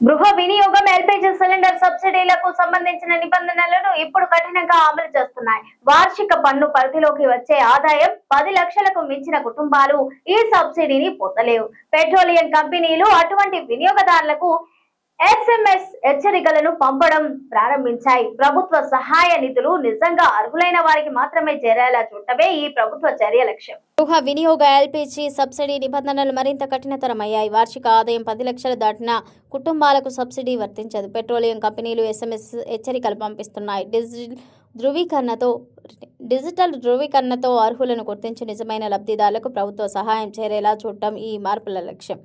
గృహ వినియోగం LPG cylinder సబ్సిడీలకు సంబంధించిన నిబంధనలను ఇప్పుడు కఠినంగా అమలు చేస్తున్నాయి. వార్షిక పన్ను పరిధిలోకి వచ్చే ఆదాయం 10 లక్షలకు మించిన కుటుంబాలు ఈ సబ్సిడీని పొందలేవు. పెట్రోలియం కంపెనీలు అటువంటి వినియోగదారులకు ఎస్ఎంఎస్ హెచ్చరికలను పంపడం ప్రారంభించాయి. ప్రభుత్వ సహాయ నిధులు నిజంగా అర్హులైన వారికి మాత్రమే చేరేలా చూడటమే ఈ ప్రభుత్వ చర్య లక్ష్యం. గృహ వినియోగ ఎల్పీజీ సబ్సిడీ నిబంధనలు మరింత కఠినతరమయ్యాయి. వార్షిక ఆదాయం 10 లక్షలు దాటిన కుటుంబాలకు సబ్సిడీ వర్తించదు. పెట్రోలియం కంపెనీలు ఎస్ఎంఎస్ హెచ్చరికలు పంపిస్తున్నాయి. డిజిటల్ ధృవీకరణతో అర్హులను గుర్తించి నిజమైన లబ్ధిదారులకు ప్రభుత్వ సహాయం చేరేలా చూడటం ఈ మార్పుల లక్ష్యం.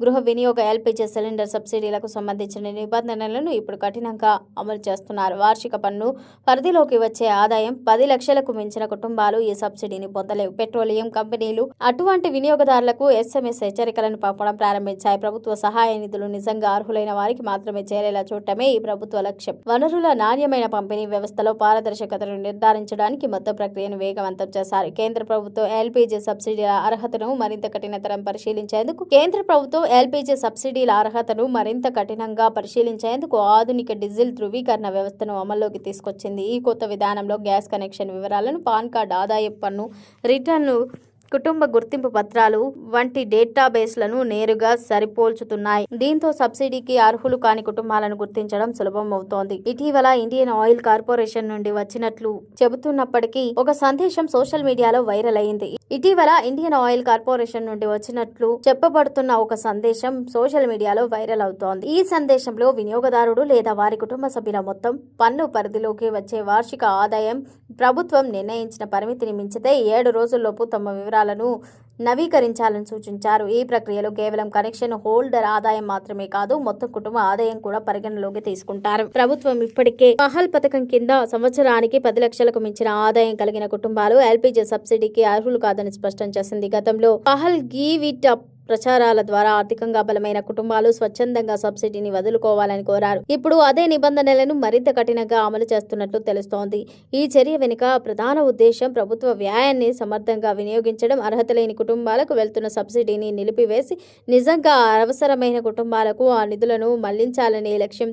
గృహ వినియోగ ఎల్పీజీ సిలిండర్ సబ్సిడీలకు సంబంధించిన నిబంధనలను ఇప్పుడు కఠినంగా అమలు చేస్తున్నారు. వార్షిక పన్ను పరిధిలోకి వచ్చే ఆదాయం 10 లక్షలకు మించిన కుటుంబాలు ఈ సబ్సిడీని పొందలేవు. పెట్రోలియం కంపెనీలు అటువంటి వినియోగదారులకు ఎస్ఎంఎస్ హెచ్చరికలను పంపడం ప్రారంభించాయి. ప్రభుత్వ సహాయ నిధులు నిజంగా అర్హులైన వారికి మాత్రమే చేరేలా చూడటమే ఈ ప్రభుత్వ లక్ష్యం. వనరుల నాణ్యమైన పంపిణీ వ్యవస్థలో పారదర్శకతను నిర్ధారించడానికి మొత్తం ప్రక్రియను వేగవంతం చేశారు. కేంద్ర ప్రభుత్వం ఎల్పీజీ సబ్సిడీల అర్హతను మరింత కఠినంగా పరిశీలించేందుకు ఆధునిక డిజిటల్ ధృవీకరణ వ్యవస్థను అమల్లోకి తీసుకొచ్చింది. ఈ కొత్త విధానంలో గ్యాస్ కనెక్షన్ వివరాలను, పాన్ కార్డు, ఆదాయపు పన్ను రిటర్న్లు, కుటుంబ గుర్తింపు పత్రాలు వంటి డేటాబేస్లను నేరుగా సరిపోల్చుతున్నాయి. దీంతో సబ్సిడీకి అర్హులు కాని కుటుంబాలను గుర్తించడం సులభం అవుతోంది. ఇటీవల ఇండియన్ ఆయిల్ కార్పొరేషన్ నుండి వచ్చినట్లు చెబుతున్నప్పటికీ ఒక సందేశం సోషల్ మీడియాలో వైరల్ అయింది. చెప్పబడుతున్న ఒక సందేశం సోషల్ మీడియాలో వైరల్ అవుతోంది. ఈ సందేశంలో వినియోగదారుడు లేదా వారి కుటుంబ సభ్యుల మొత్తం పన్ను పరిధిలోకి వచ్చే వార్షిక ఆదాయం ప్రభుత్వం నిర్ణయించిన పరిమితిని మించితే 7 రోజుల్లోపు తమ వివరాలను నవీకరించాలని సూచించారు. ఈ ప్రక్రియలో కేవలం కనెక్షన్ హోల్డర్ ఆదాయం మాత్రమే కాదు, మొత్తం కుటుంబ ఆదాయం కూడా పరిగణలోకి తీసుకుంటారు. ప్రభుత్వం ఇప్పటికే పహల్ పథకం కింద సంవత్సరానికి 10 లక్షలకు మించిన ఆదాయం కలిగిన కుటుంబాలు ఎల్పీజీ సబ్సిడీకి అర్హులు కాదని స్పష్టం చేసింది. గతంలో పహల్ గివ్ ఇట్ అప్ ప్రచారాల ద్వారా ఆర్థికంగా బలమైన కుటుంబాలు స్వచ్ఛందంగా సబ్సిడీని వదులుకోవాలని కోరారు. ఇప్పుడు అదే నిబంధనలను మరింత కఠినంగా అమలు చేస్తున్నట్లు తెలుస్తోంది. ఈ చర్య వెనుక ప్రధాన ఉద్దేశం ప్రభుత్వ వ్యయాన్ని సమర్థంగా వినియోగించడం, అర్హత లేని కుటుంబాలకు వెళ్తున్న సబ్సిడీని నిలిపివేసి నిజంగా అవసరమైన కుటుంబాలకు ఆ నిధులను మళ్లించాలనే లక్ష్యం.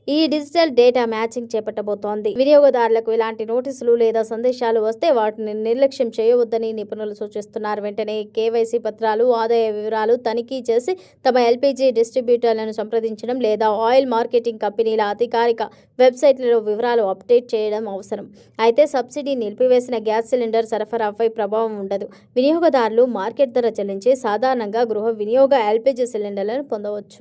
ఈ డిజిటల్ డేటా మ్యాచింగ్ చేపట్టబోతోంది. వినియోగదారులకు ఇలాంటి నోటీసులు లేదా సందేశాలు వస్తే వాటిని నిర్లక్ష్యం చేయవద్దని నిపుణులు సూచిస్తున్నారు. వెంటనే కేవైసీ పత్రాలు, ఆదాయ వివరాలు తనిఖీ చేసి తమ ఎల్పీజీ డిస్ట్రిబ్యూటర్లను సంప్రదించడం లేదా ఆయిల్ మార్కెటింగ్ కంపెనీల అధికారిక వెబ్సైట్లలో వివరాలు అప్డేట్ చేయడం అవసరం. అయితే సబ్సిడీ నిలిపివేసిన గ్యాస్ సిలిండర్ సరఫరాపై ప్రభావం ఉండదు. వినియోగదారులు మార్కెట్ ధర చెల్లించి సాధారణంగా గృహ వినియోగ ఎల్పీజీ సిలిండర్లను పొందవచ్చు.